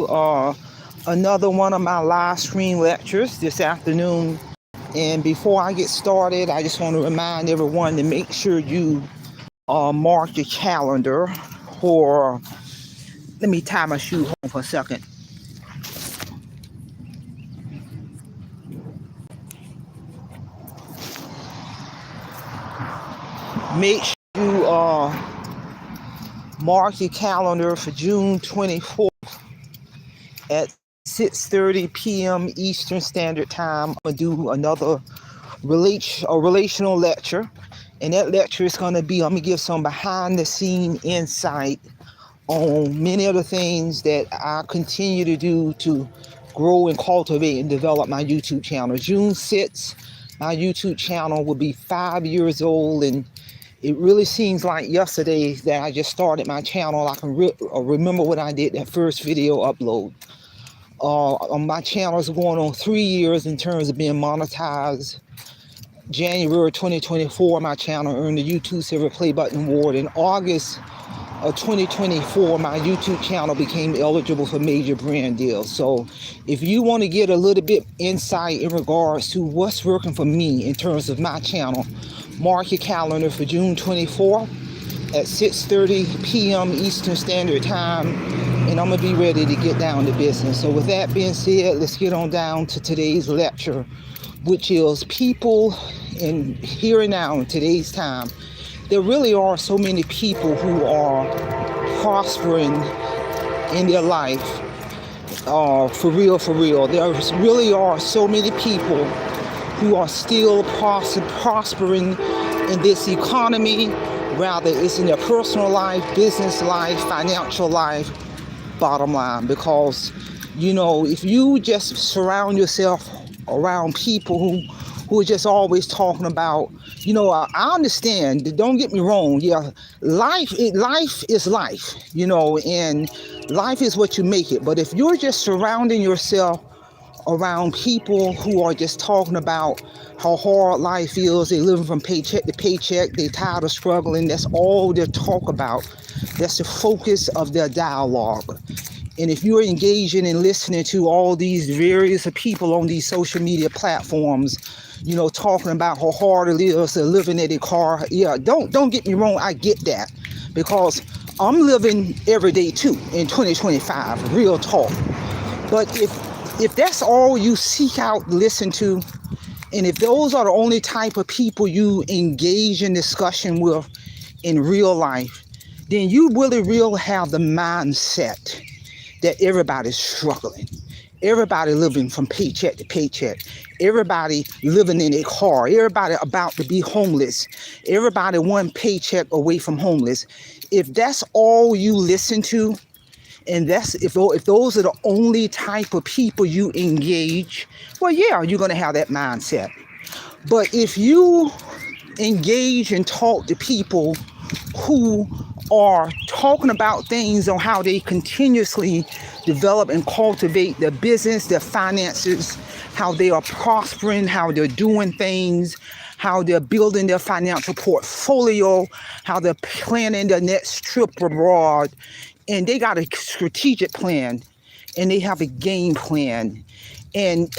another one of my live stream lectures this afternoon. And before I get started, I just want to remind everyone to make sure you mark your calendar for, let me tie my shoe home for a second. Make sure you mark your calendar for June 24th at 6:30 p.m. Eastern Standard Time. I'm going to do another relational lecture. And that lecture is going to be, I'm going to give some behind the scene insight on many of the things that I continue to do to grow and cultivate and develop my YouTube channel. June 6th, my YouTube channel will be 5 years old, and it really seems like yesterday that I just started my channel. I can remember when I did that first video upload. My channel is going on 3 years in terms of being monetized. January 2024, my channel earned the YouTube Silver Play Button Award. In August of 2024, my YouTube channel became eligible for major brand deals. So if you want to get a little bit insight in regards to what's working for me in terms of my channel, mark your calendar for June 24th at 6:30 p.m. Eastern Standard Time, and I'm going to be ready to get down to business. So with that being said, let's get on down to today's lecture, which is people in here and now in today's time. There really are so many people who are prospering in their life, for real. There really are so many people who are still prospering in this economy, rather it's in their personal life, business life, financial life, bottom line. Because, you know, if you just surround yourself around people who are just always talking about, you know, I understand, don't get me wrong, yeah, life is life, you know, and life is what you make it. But if you're just surrounding yourself around people who are just talking about how hard life is, they living from paycheck to paycheck, they tired of struggling, that's all they talk about. That's the focus of their dialogue. And if you're engaging and listening to all these various people on these social media platforms, you know, talking about how hard it is to living in a car, yeah, don't get me wrong, I get that, because I'm living every day too in 2025, real talk. But if that's all you seek out, listen to, and if those are the only type of people you engage in discussion with in real life, then you really have the mindset that everybody's struggling. Everybody living from paycheck to paycheck. Everybody living in a car. Everybody about to be homeless. Everybody one paycheck away from homeless. If that's all you listen to, and that's if those are the only type of people you engage, well, yeah, you're going to have that mindset. But if you engage and talk to people who are talking about things on how they continuously develop and cultivate their business, their finances, how they are prospering, how they're doing things, how they're building their financial portfolio, how they're planning their next trip abroad, and they got a strategic plan, and they have a game plan. And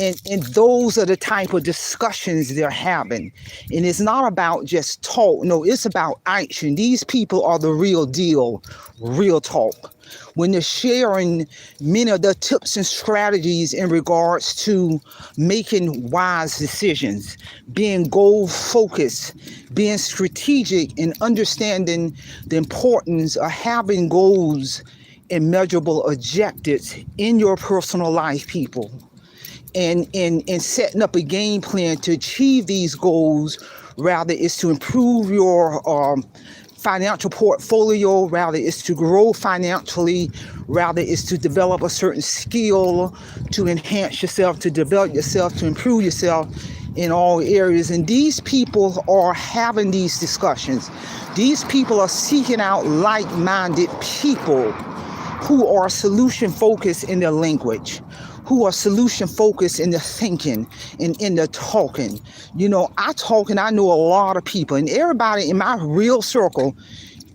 those are the type of discussions they're having. And it's not about just talk. No, it's about action. These people are the real deal, real talk. When they're sharing many of the tips and strategies in regards to making wise decisions, being goal-focused, being strategic, and understanding the importance of having goals and measurable objectives in your personal life, people. And setting up a game plan to achieve these goals, rather is to improve your financial portfolio, rather is to grow financially, rather is to develop a certain skill, to enhance yourself, to develop yourself, to improve yourself in all areas. And these people are having these discussions. These people are seeking out like-minded people who are solution-focused in their language, who are solution-focused in their thinking and in their talking. You know, I talk and I know a lot of people, and everybody in my real circle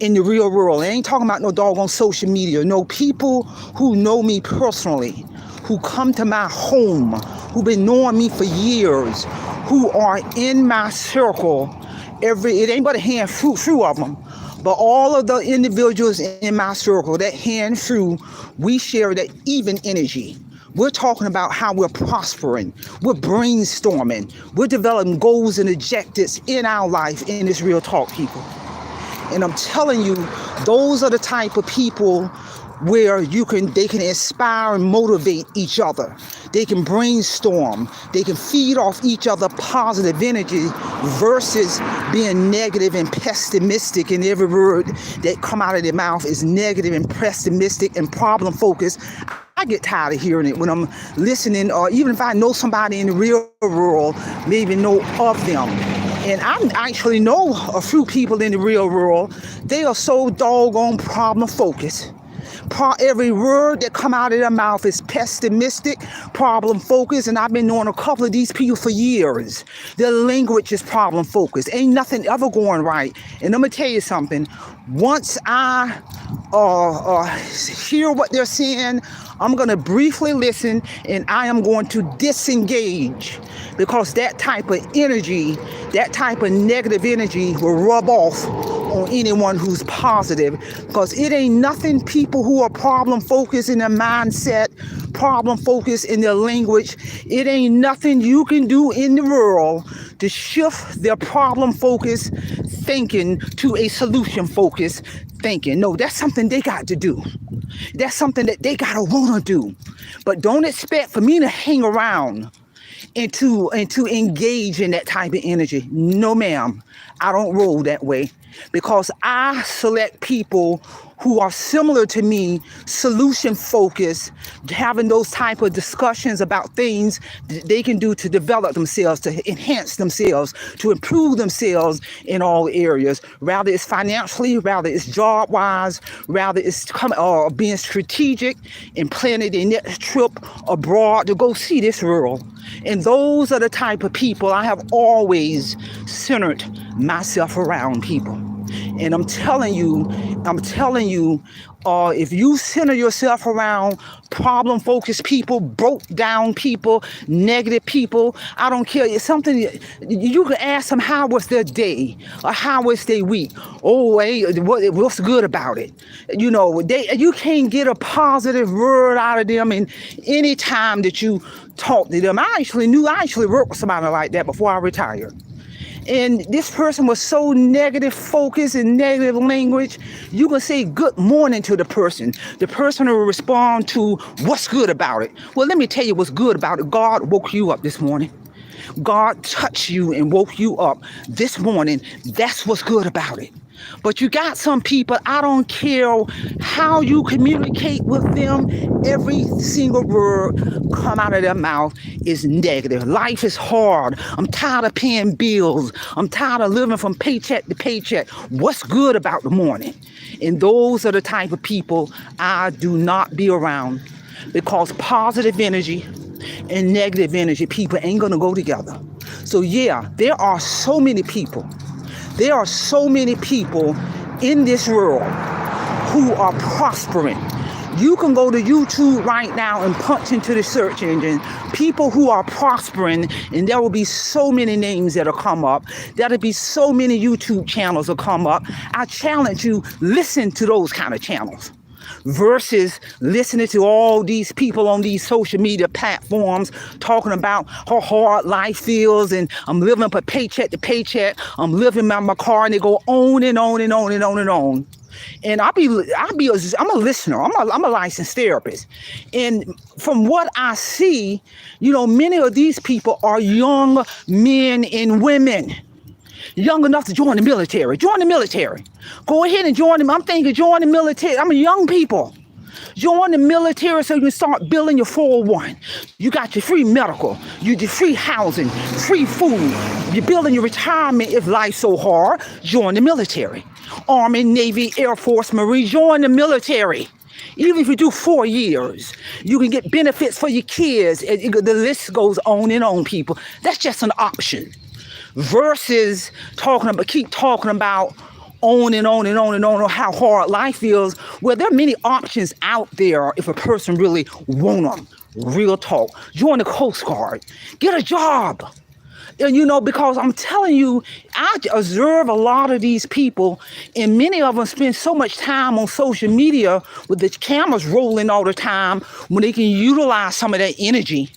in the real world. I ain't talking about no doggone social media. No, people who know me personally, who come to my home, who've been knowing me for years, who are in my circle. It ain't but a handful of them, but all of the individuals in my circle, that handful, we share that even energy. We're talking about how we're prospering. We're brainstorming. We're developing goals and objectives in our life in this Real Talk, people. And I'm telling you, those are the type of people where they can inspire and motivate each other. They can brainstorm. They can feed off each other positive energy versus being negative and pessimistic, and every word that come out of their mouth is negative and pessimistic and problem focused. I get tired of hearing it when I'm listening, or even if I know somebody in the real world, maybe know of them. And I actually know a few people in the real world. They are so doggone problem focused. Every word that come out of their mouth is pessimistic, problem focused, and I've been knowing a couple of these people for years. Their language is problem focused. Ain't nothing ever going right. And I'm gonna tell you something. Once I hear what they're saying, I'm gonna briefly listen, and I am going to disengage, because that type of energy, that type of negative energy will rub off on anyone who's positive, because it ain't nothing. People who are problem focused in their mindset, problem focused in their language, it ain't nothing you can do in the world to shift their problem focused thinking to a solution focused thinking. No, that's something they got to do. That's something that they gotta wanna do. But don't expect for me to hang around and to engage in that type of energy. No, ma'am. I don't roll that way, because I select people who are similar to me, solution focused, having those type of discussions about things that they can do to develop themselves, to enhance themselves, to improve themselves in all areas. Rather it's financially, rather it's job wise, rather it's being strategic and planning their next trip abroad to go see this world. And those are the type of people I have always centered myself around, people. And I'm telling you, if you center yourself around problem-focused people, broke-down people, negative people, I don't care. It's something you can ask them, how was their day, or how was their week? Oh, hey, what's good about it? You know, you can't get a positive word out of them in any time that you talk to them. I actually worked with somebody like that before I retired. And this person was so negative focused and negative language. You can say good morning to the person. The person will respond to what's good about it. Well, let me tell you what's good about it. God woke you up this morning. God touched you and woke you up this morning. That's what's good about it. But you got some people, I don't care how you communicate with them, every single word come out of their mouth is negative. Life is hard. I'm tired of paying bills. I'm tired of living from paycheck to paycheck. What's good about the morning? And those are the type of people I do not be around, because positive energy and negative energy, people ain't gonna go together. So yeah, there are so many people. There are so many people in this world who are prospering. You can go to YouTube right now and punch into the search engine people who are prospering, and there will be so many names that'll come up. There'll be so many YouTube channels will come up. I challenge you, listen to those kind of channels versus listening to all these people on these social media platforms talking about how hard life feels, and I'm living from paycheck to paycheck. I'm living in my car, and they go on and on and on and on and on. And I'm a listener. I'm a licensed therapist. And from what I see, many of these people are young men and women, young enough to join the military. Join the military. Go ahead and join them. I'm thinking join the military. I'm a young people. Join the military so you can start building your 401. You got your free medical, your free housing, free food. You're building your retirement if life's so hard. Join the military. Army, Navy, Air Force, Marine, join the military. Even if you do 4 years, you can get benefits for your kids. The list goes on and on, people. That's just an option. Versus keep talking about on and on and on and on how hard life is. Well, there are many options out there if a person really want them. Real talk. Join the Coast Guard. Get a job. And because I'm telling you, I observe a lot of these people, and many of them spend so much time on social media with the cameras rolling all the time when they can utilize some of that energy.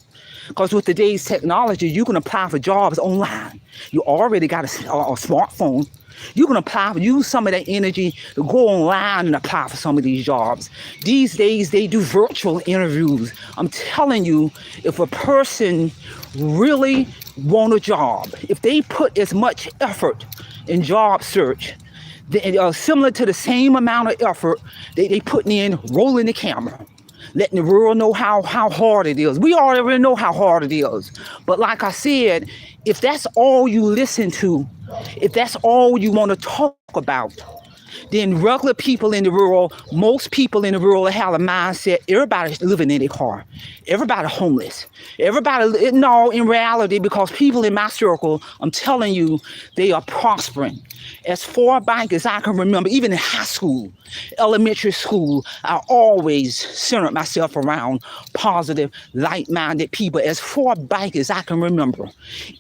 Because with today's technology, you can apply for jobs online. You already got a smartphone. You can use some of that energy to go online and apply for some of these jobs. These days, they do virtual interviews. I'm telling you, if a person really want a job, if they put as much effort in job search, similar to the same amount of effort they putting in rolling the camera, letting the world know how hard it is. We already know how hard it is. But like I said, if that's all you listen to, if that's all you want to talk about, then regular people in the world, most people in the world have a mindset, everybody's living in their car. Everybody homeless. Everybody, no, in reality, because people in my circle, I'm telling you, they are prospering. As far back as I can remember, even in high school, elementary school, I always centered myself around positive, like-minded people. As far back as I can remember,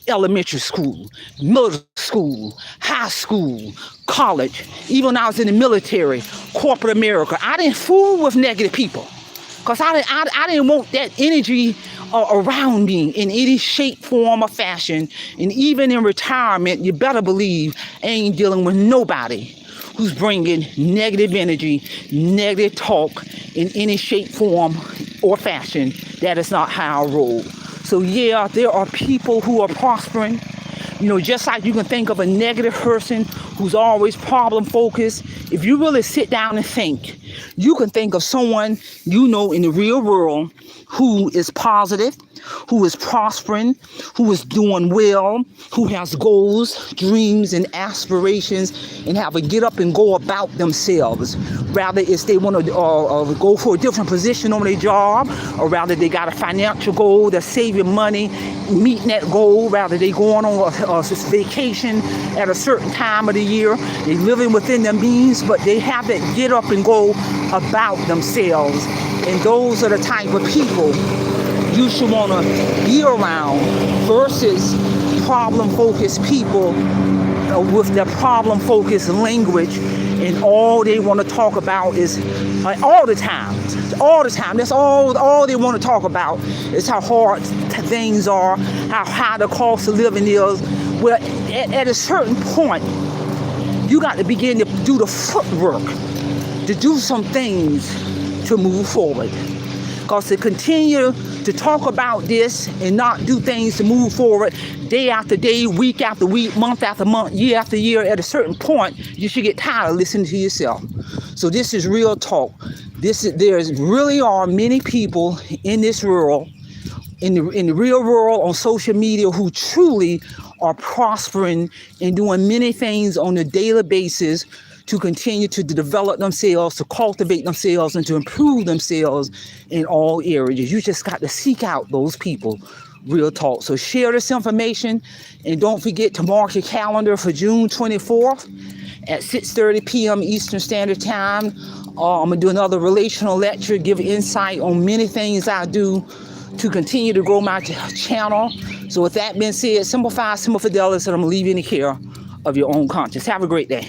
elementary school, middle school, high school, college, even when I was in the military, corporate America, I didn't fool with negative people. Because I didn't want that energy around me in any shape, form, or fashion. And even in retirement, you better believe I ain't dealing with nobody who's bringing negative energy, negative talk in any shape, form, or fashion. That is not how I roll. So yeah, there are people who are prospering. Just like you can think of a negative person who's always problem focused. If you really sit down and think, you can think of someone in the real world who is positive, who is prospering, who is doing well, who has goals, dreams, and aspirations, and have a get up and go about themselves. Rather, if they want to go for a different position on their job, or rather they got a financial goal, they're saving money, meeting that goal, rather they going on a vacation at a certain time of the year, they living within their means, but they have that get up and go about themselves. And those are the type of people you should want to be around versus problem-focused people with their problem-focused language, and all they want to talk about is all the time. That's all they want to talk about is how hard things are, how high the cost of living is. Well, at a certain point, you got to begin to do the footwork, to do some things to move forward. Because to continue to talk about this and not do things to move forward day after day, week after week, month after month, year after year, at a certain point, you should get tired of listening to yourself. So this is real talk. There really are many people in this world, in the real world, on social media, who truly are prospering and doing many things on a daily basis to continue to develop themselves, to cultivate themselves, and to improve themselves in all areas. You just got to seek out those people. Real talk. So share this information, and don't forget to mark your calendar for June 24th at 6:30 p.m. Eastern Standard Time. I'm going to do another relational lecture, give insight on many things I do to continue to grow my channel. So with that being said, simple fidelity, and I'm leaving you in the care of your own conscience. Have a great day.